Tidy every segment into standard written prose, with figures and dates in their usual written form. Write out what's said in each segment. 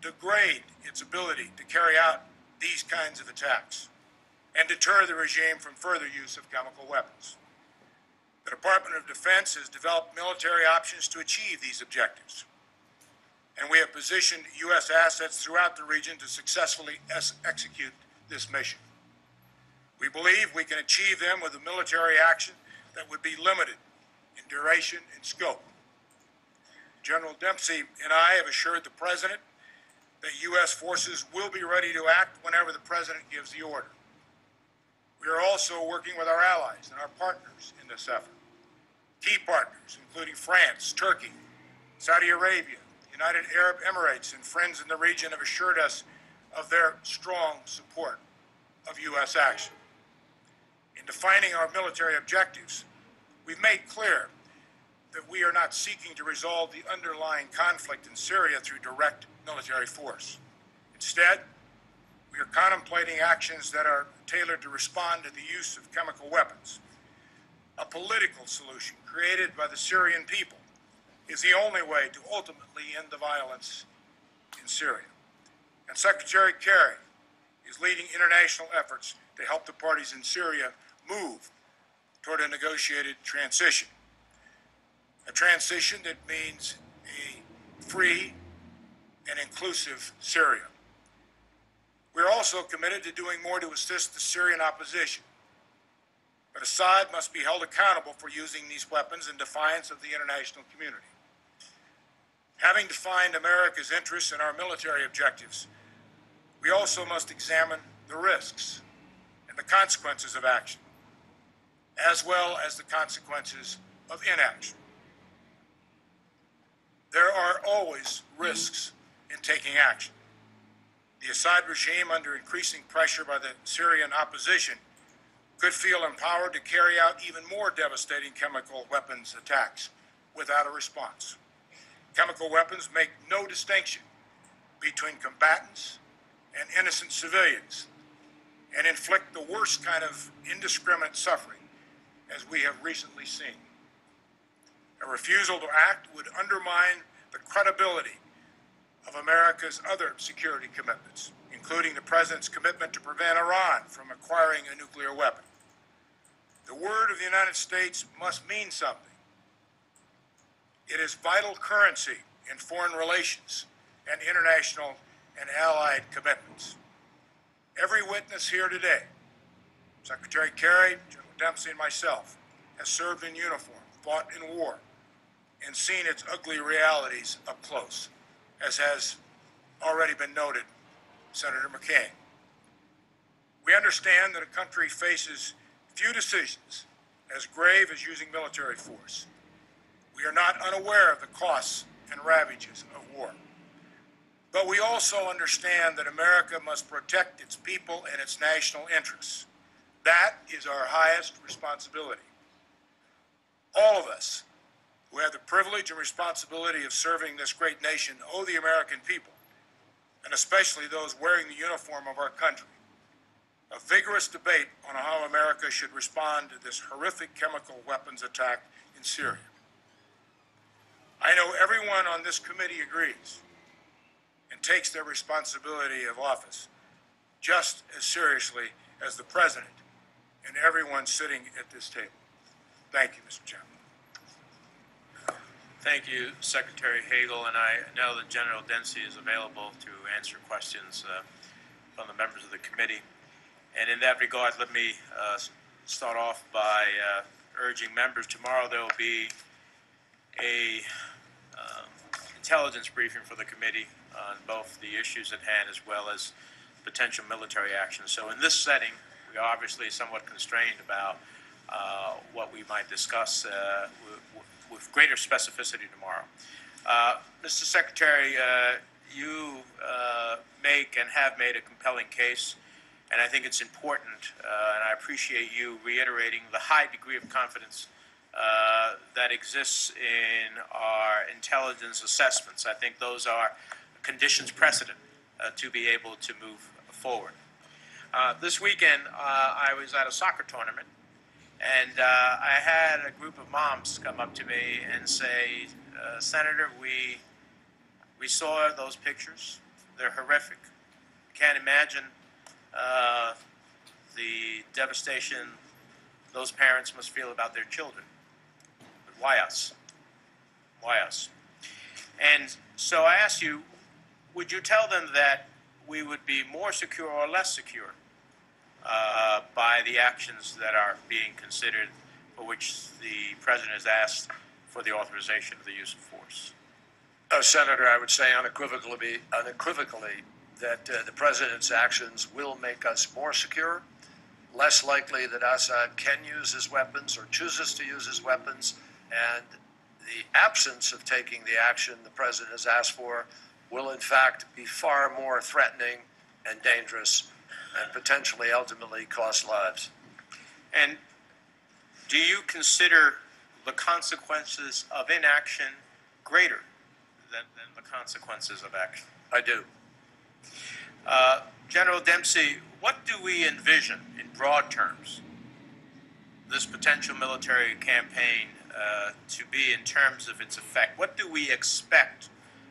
degrade its ability to carry out these kinds of attacks and deter the regime from further use of chemical weapons. The Department of Defense has developed military options to achieve these objectives, and we have positioned U.S. assets throughout the region to successfully execute this mission. We believe we can achieve them with a military action that would be limited in duration and scope. General Dempsey and I have assured the President that U.S. forces will be ready to act whenever the President gives the order. We are also working with our allies and our partners in this effort. Key partners, including France, Turkey, Saudi Arabia, United Arab Emirates, and friends in the region have assured us of their strong support of U.S. action. In defining our military objectives, we've made clear that we are not seeking to resolve the underlying conflict in Syria through direct military force. Instead, we are contemplating actions that are tailored to respond to the use of chemical weapons. A political solution created by the Syrian people is the only way to ultimately end the violence in Syria. And Secretary Kerry is leading international efforts to help the parties in Syria move toward a negotiated transition. A transition that means a free and inclusive Syria. We're also committed to doing more to assist the Syrian opposition. But Assad must be held accountable for using these weapons in defiance of the international community. Having defined America's interests and our military objectives, we also must examine the risks and the consequences of action, as well as the consequences of inaction. There are always risks in taking action. The Assad regime, under increasing pressure by the Syrian opposition, could feel empowered to carry out even more devastating chemical weapons attacks without a response. Chemical weapons make no distinction between combatants and innocent civilians and inflict the worst kind of indiscriminate suffering, as we have recently seen. A refusal to act would undermine the credibility of America's other security commitments, including the President's commitment to prevent Iran from acquiring a nuclear weapon. The word of the United States must mean something. It is vital currency in foreign relations and international and allied commitments. Every witness here today, Secretary Kerry, General Dempsey, and myself, has served in uniform, fought in war, and seen its ugly realities up close, as has already been noted, Senator McCain. We understand that a country faces few decisions as grave as using military force. We are not unaware of the costs and ravages of war. But we also understand that America must protect its people and its national interests. That is our highest responsibility. All of us who have the privilege and responsibility of serving this great nation owe the American people, and especially those wearing the uniform of our country, a vigorous debate on how America should respond to this horrific chemical weapons attack in Syria. I know everyone on this committee agrees and takes their responsibility of office just as seriously as the President and everyone sitting at this table. Thank you, Mr. Chairman. Thank you, Secretary Hagel, and I know that General Dempsey is available to answer questions from the members of the committee. And in that regard, let me start off by urging members tomorrow there will be a intelligence briefing for the committee on both the issues at hand as well as potential military action. So in this setting, we are obviously somewhat constrained about what we might discuss with greater specificity tomorrow. Mr. Secretary, you make and have made a compelling case, and I think it's important, and I appreciate you reiterating the high degree of confidence that exists in our intelligence assessments. I think those are conditions precedent to be able to move forward. This weekend, I was at a soccer tournament, and I had a group of moms come up to me and say, Senator, we saw those pictures. they're horrific. Can't imagine the devastation those parents must feel about their children. But why us? Why us? And so I ask you, would you tell them that we would be more secure or less secure by the actions that are being considered, for which the president has asked for the authorization of the use of force? Senator, I would say unequivocally that the president's actions will make us more secure, less likely that Assad can use his weapons or chooses to use his weapons, and the absence of taking the action the president has asked for will in fact be far more threatening and dangerous and potentially ultimately cost lives. And do you consider the consequences of inaction greater than the consequences of action? I do. General Dempsey, what do we envision in broad terms this potential military campaign to be in terms of its effect? What do we expect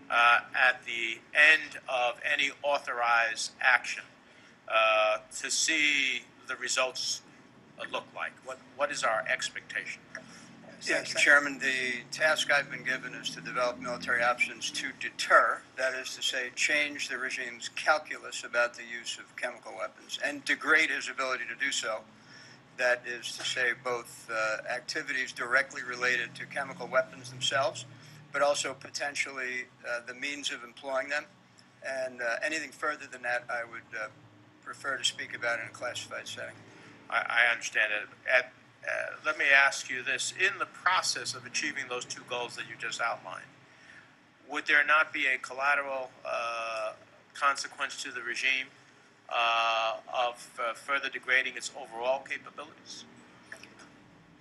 at the end of any authorized action to see the results look like? What is our expectation? Thank you, Chairman. The task I've been given is to develop military options to deter, that is to say, change the regime's calculus about the use of chemical weapons and degrade his ability to do so. That is to say, both activities directly related to chemical weapons themselves, but also potentially the means of employing them. And anything further than that, I would prefer to speak about in a classified setting. I understand it. Let me ask you this. In the process of achieving those two goals that you just outlined, would there not be a collateral consequence to the regime of further degrading its overall capabilities?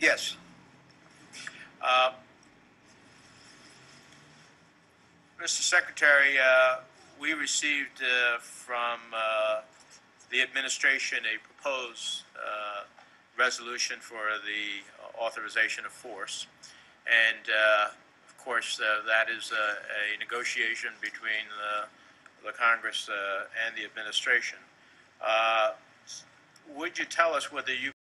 Yes. Mr. Secretary, we received from the administration a proposed resolution for the authorization of force. And of course, that is a negotiation between the Congress and the administration. Would you tell us whether you